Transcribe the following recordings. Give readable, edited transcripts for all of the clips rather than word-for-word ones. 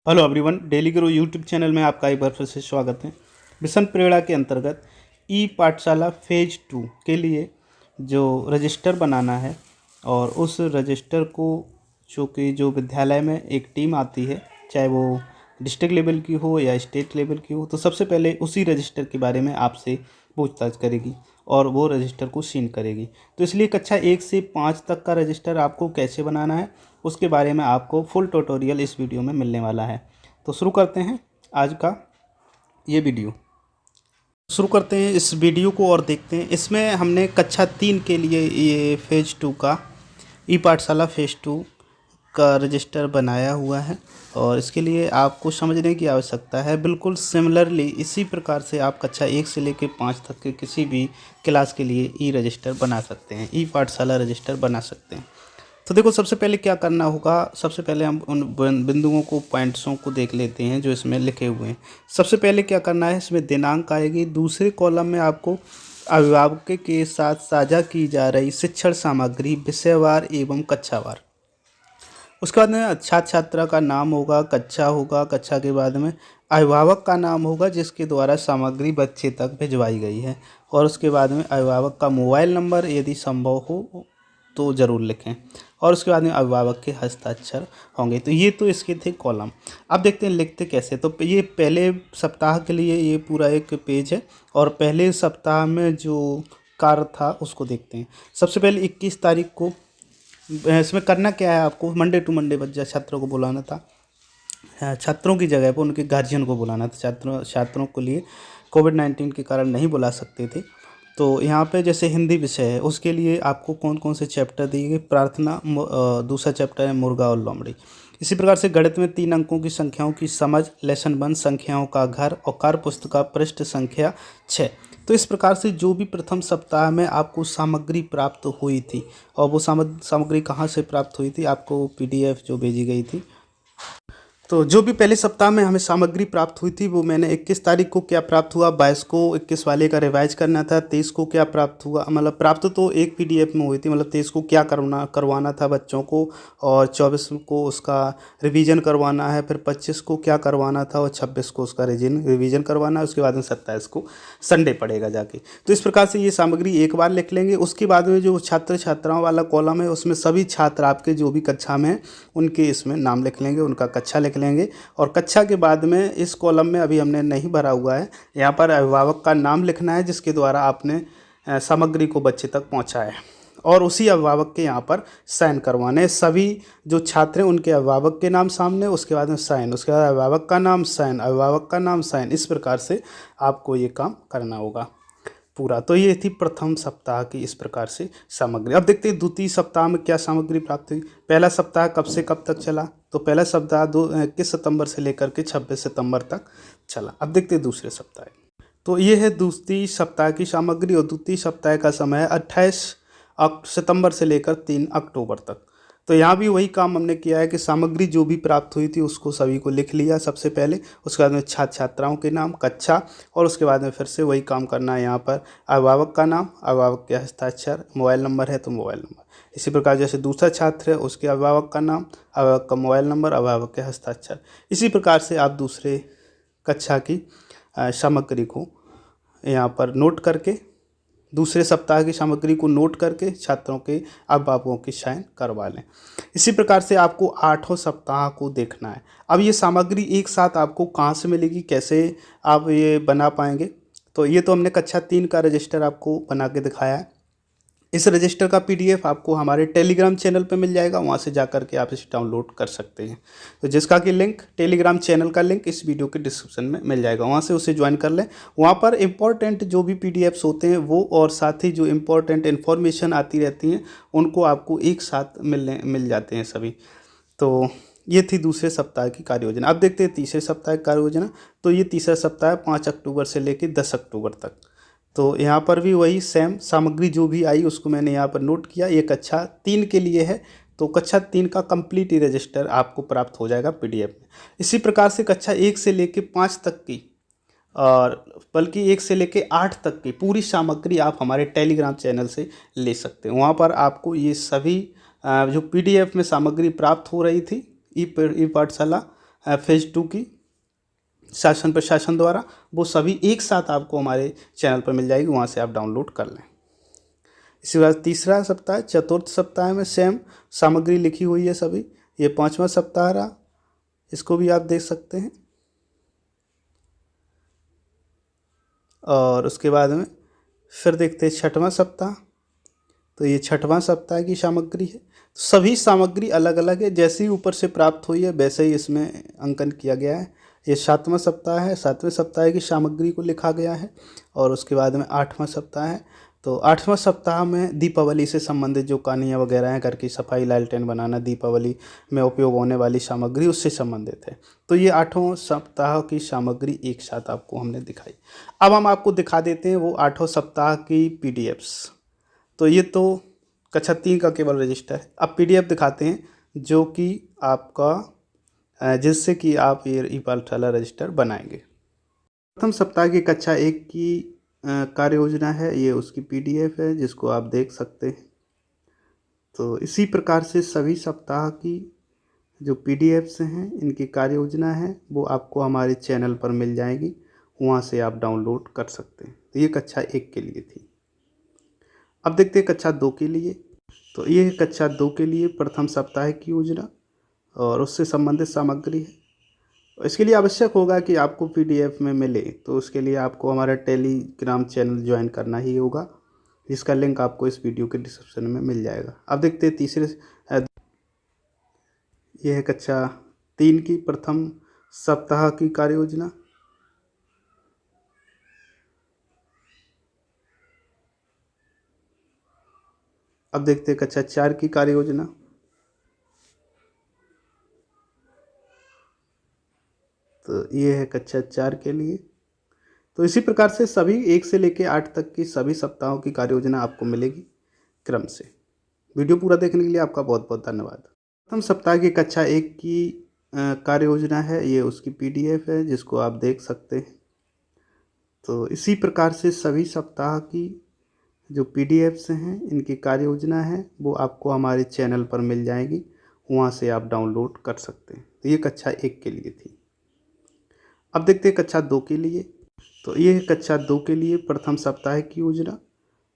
Hello everyone, daily गुरु YouTube channel में आपका एक बार फिर से स्वागत है। मिशन प्रेरणा के अंतर्गत ई पाठशाला फेज 2 के लिए जो रजिस्टर बनाना है और उस रजिस्टर को जो विद्यालय में एक टीम आती है, चाहे वो डिस्ट्रिक्ट लेवल की हो या स्टेट लेवल की हो, तो सबसे पहले उसी रजिस्टर के बारे में आपसे पूछताछ करेगी और वो रजिस्टर को सीन करेगी। तो इसलिए कक्षा 1 से 5 तक का रजिस्टर आपको कैसे बनाना है उसके बारे में आपको फुल ट्यूटोरियल इस वीडियो में मिलने वाला है। तो शुरू करते हैं आज का ये वीडियो। शुरू करते हैं इस वीडियो को और देखते हैं। इसमें हमने कक्षा 3 के लिए ये फेज 2 का ई पाठशाला फेज 2 का रजिस्टर बनाया हुआ है और इसके लिए आपको समझने की आवश्यकता है। बिल्कुल सिमिलरली इसी प्रकार से आप कक्षा 1 से लेकर 5 तक के किसी भी क्लास के लिए ई रजिस्टर बना सकते हैं, ई पाठशाला रजिस्टर बना सकते हैं। तो देखो, सबसे पहले क्या करना होगा, सबसे पहले हम उन बिंदुओं को, पॉइंट्सों को देख लेते हैं जो इसमें लिखे हुए हैं। सबसे पहले क्या करना है, इसमें दिनांक आएगी। दूसरे कॉलम में आपको अभिभावक के साथ साझा की जा रही शिक्षण सामग्री विषयवार एवं कक्षावार। उसके बाद में छात्र छात्रा का नाम होगा, कक्षा होगा, कक्षा के बाद में अभिभावक का नाम होगा जिसके द्वारा सामग्री बच्चे तक भिजवाई गई है, और उसके बाद में अभिभावक का मोबाइल नंबर यदि संभव हो तो ज़रूर लिखें, और उसके बाद में अभिभावक के हस्ताक्षर होंगे। तो ये तो इसके थे कॉलम। अब देखते हैं लिखते कैसे। तो ये पहले सप्ताह के लिए ये पूरा एक पेज है और पहले सप्ताह में जो कार्य था उसको देखते हैं। सबसे पहले 21 तारीख को इसमें करना क्या है, आपको मंडे टू मंडे बच्चा छात्रों को बुलाना था। छात्रों की जगह पर उनके गार्जियन को बुलाना था। छात्रों के लिए कोविड-19 के कारण नहीं बुला सकते थे। तो यहाँ पे जैसे हिंदी विषय है उसके लिए आपको कौन कौन से चैप्टर दिए गए, प्रार्थना, दूसरा चैप्टर है मुर्गा और लोमड़ी। इसी प्रकार से गणित में 3 अंकों की संख्याओं की समझ, लेसन 1 संख्याओं का घर और कार्य पुस्तिका पृष्ठ संख्या 6। तो इस प्रकार से जो भी प्रथम सप्ताह में आपको सामग्री प्राप्त हुई थी, और वो सामग्री कहाँ से प्राप्त हुई थी, आपको PDF जो भेजी गई थी। तो जो भी पहले सप्ताह में हमें सामग्री प्राप्त हुई थी वो मैंने 21 तारीख को क्या प्राप्त हुआ, 22 को 21 वाले का रिवाइज करना था, 23 को क्या प्राप्त हुआ, मतलब प्राप्त तो एक PDF में हुई थी, मतलब 23 को क्या करवाना था बच्चों को, और 24 को उसका रिवीजन करवाना है, फिर 25 को क्या करवाना था और 26 को उसका रिवीजन करवाना है। उसके बाद में 27 को संडे पड़ेगा जाके। तो इस प्रकार से ये सामग्री एक बार लिख लेंगे। उसके बाद में जो छात्र छात्राओं वाला कॉलम है उसमें सभी छात्र आपके जो भी कक्षा में हैं उनके इसमें नाम लिख लेंगे, उनका कक्षा लिख लेंगे। और कक्षा के बाद में इस कॉलम में अभी हमने नहीं भरा हुआ है, यहाँ पर अभिभावक का नाम लिखना है जिसके द्वारा आपने सामग्री को बच्चे तक पहुँचाया है, और उसी अभिभावक के यहाँ पर साइन करवाने। सभी जो छात्र हैं उनके अभिभावक के नाम सामने, उसके बाद में साइन, उसके बाद अभिभावक का नाम साइन, अभिभावक का नाम साइन। इस प्रकार से आपको ये काम करना होगा पूरा। तो ये थी प्रथम सप्ताह की इस प्रकार से सामग्री। अब देखते हैं द्वितीय सप्ताह में क्या सामग्री प्राप्त हुई। पहला सप्ताह कब से कब तक चला, तो पहला सप्ताह 21 सितंबर से लेकर के 26 सितंबर तक चला। अब देखते हैं दूसरे सप्ताह। तो ये है द्वितीय सप्ताह की सामग्री, और द्वितीय सप्ताह का समय है 28 सितंबर से लेकर 3 अक्टूबर तक। तो यहाँ भी वही काम हमने किया है कि सामग्री जो भी प्राप्त हुई थी उसको सभी को लिख लिया सबसे पहले, उसके बाद में छात्र छात्राओं के नाम, कक्षा, और उसके बाद में फिर से वही काम करना है। यहाँ पर अभिभावक का नाम, अभिभावक के हस्ताक्षर, मोबाइल नंबर है तो मोबाइल नंबर। इसी प्रकार जैसे दूसरा छात्र है उसके अभिभावक का नाम, अभिभावक का मोबाइल नंबर, अभिभावक के हस्ताक्षर। इसी प्रकार से आप दूसरे कक्षा की सामग्री को यहाँ पर नोट करके, दूसरे सप्ताह की सामग्री को नोट करके छात्रों के अभिभावकों की साइन करवा लें। इसी प्रकार से आपको 8वें सप्ताह को देखना है। अब ये सामग्री एक साथ आपको कहाँ से मिलेगी, कैसे आप ये बना पाएंगे, तो ये तो हमने कक्षा 3 का रजिस्टर आपको बना के दिखाया है। इस रजिस्टर का PDF आपको हमारे टेलीग्राम चैनल पे मिल जाएगा, वहाँ से जाकर के आप इसे डाउनलोड कर सकते हैं। तो जिसका कि लिंक, टेलीग्राम चैनल का लिंक इस वीडियो के डिस्क्रिप्शन में मिल जाएगा, वहाँ से उसे ज्वाइन कर लें। वहाँ पर इम्पोर्टेंट जो भी PDFs होते हैं वो, और साथ ही जो इम्पोर्टेंट इन्फॉर्मेशन आती रहती हैं उनको आपको एक साथ मिल जाते हैं सभी। तो ये थी दूसरे सप्ताह की कार्य योजना। अब देखते हैं तीसरे सप्ताह की कार्य योजना। तो ये तीसरा सप्ताह 5 अक्टूबर से लेकर 10 अक्टूबर तक। तो यहाँ पर भी वही सेम सामग्री जो भी आई उसको मैंने यहाँ पर नोट किया। ये कक्षा 3 के लिए है, तो कक्षा 3 का कंप्लीट रजिस्टर आपको प्राप्त हो जाएगा PDF में। इसी प्रकार से कक्षा 1 से लेकर 5 तक की, और बल्कि 1 से लेकर 8 तक की पूरी सामग्री आप हमारे टेलीग्राम चैनल से ले सकते हैं। वहाँ पर आपको ये सभी जो PDF में सामग्री प्राप्त हो रही थी ई पाठशाला फेज 2 की शासन प्रशासन द्वारा, वो सभी एक साथ आपको हमारे चैनल पर मिल जाएगी, वहाँ से आप डाउनलोड कर लें। इसी बात तीसरा सप्ताह, चतुर्थ सप्ताह में सेम सामग्री लिखी हुई है सभी। ये 5वां सप्ताह रहा, इसको भी आप देख सकते हैं। और उसके बाद में फिर देखते हैं 6वां सप्ताह, तो ये 6वां सप्ताह की सामग्री है। तो सभी सामग्री अलग अलग है, जैसे ही ऊपर से प्राप्त हुई है वैसे ही इसमें अंकन किया गया है। ये 7वां सप्ताह है, 7वें सप्ताह की सामग्री को लिखा गया है। और उसके बाद में 8वां सप्ताह है, तो 8वां सप्ताह में दीपावली से संबंधित जो कहानियाँ वगैरह हैं, घर की सफाई, लालटेन बनाना, दीपावली में उपयोग होने वाली सामग्री उससे संबंधित है। तो ये 8वां सप्ताह की सामग्री एक साथ आपको हमने दिखाई। अब हम आपको दिखा देते हैं वो 8वां सप्ताह की PDFs। तो ये तो कक्षा 3 का केवल रजिस्टर है। अब PDF दिखाते हैं जो कि आपका जिससे कि आप ये ई पाठशाला रजिस्टर बनाएंगे। प्रथम सप्ताह की कक्षा 1 की कार्य योजना है, ये उसकी PDF है जिसको आप देख सकते हैं। तो इसी प्रकार से सभी सप्ताह की जो PDFs हैं, इनकी कार्य योजना है, वो आपको हमारे चैनल पर मिल जाएगी, वहाँ से आप डाउनलोड कर सकते हैं। तो ये कक्षा 1 के लिए थी। अब देखते हैं कक्षा 2 के लिए। तो ये कक्षा 2 के लिए प्रथम सप्ताह की योजना और उससे संबंधित सामग्री है। इसके लिए आवश्यक होगा कि आपको PDF में मिले, तो उसके लिए आपको हमारा टेलीग्राम चैनल ज्वाइन करना ही होगा, जिसका लिंक आपको इस वीडियो के डिस्क्रिप्शन में मिल जाएगा। अब देखते हैं तीसरे, यह है कक्षा 3 की प्रथम सप्ताह की कार्य योजना। अब देखते हैं कक्षा 4 की कार्य योजना। तो ये है कक्षा 4 के लिए। तो इसी प्रकार से सभी 1 से लेकर 8 तक की सभी सप्ताहों की कार्य योजना आपको मिलेगी क्रम से। वीडियो पूरा देखने के लिए आपका बहुत बहुत धन्यवाद। प्रथम सप्ताह की कक्षा 1 की कार्य योजना है, ये उसकी PDF है जिसको आप देख सकते हैं। तो इसी प्रकार से सभी सप्ताह की जो PDFs हैं, इनकी कार्य योजना है, वो आपको हमारे चैनल पर मिल जाएगी, वहाँ से आप डाउनलोड कर सकते हैं। तो ये कक्षा 1 के लिए थी। अब देखते हैं कक्षा 2 के लिए। तो ये है कक्षा 2 के लिए प्रथम सप्ताह की योजना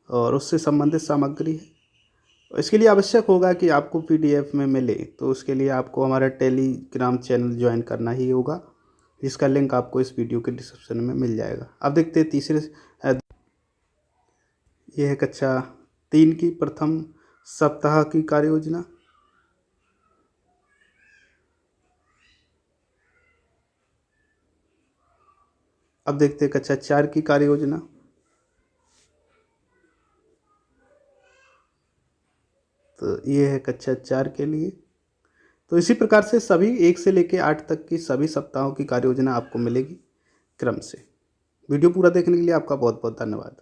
और उससे संबंधित सामग्री है। इसके लिए आवश्यक होगा कि आपको PDF में मिले, तो उसके लिए आपको हमारा टेलीग्राम चैनल ज्वाइन करना ही होगा, जिसका लिंक आपको इस वीडियो के डिस्क्रिप्शन में मिल जाएगा। अब देखते हैं तीसरे, यह है कक्षा 3 की प्रथम सप्ताह की कार्य योजना। अब देखते हैं कक्षा 4 की कार्य योजना। तो ये है कक्षा 4 के लिए। तो इसी प्रकार से सभी 1 से लेकर 8 तक की सभी सप्ताहों की कार्य योजना आपको मिलेगी क्रम से। वीडियो पूरा देखने के लिए आपका बहुत बहुत धन्यवाद।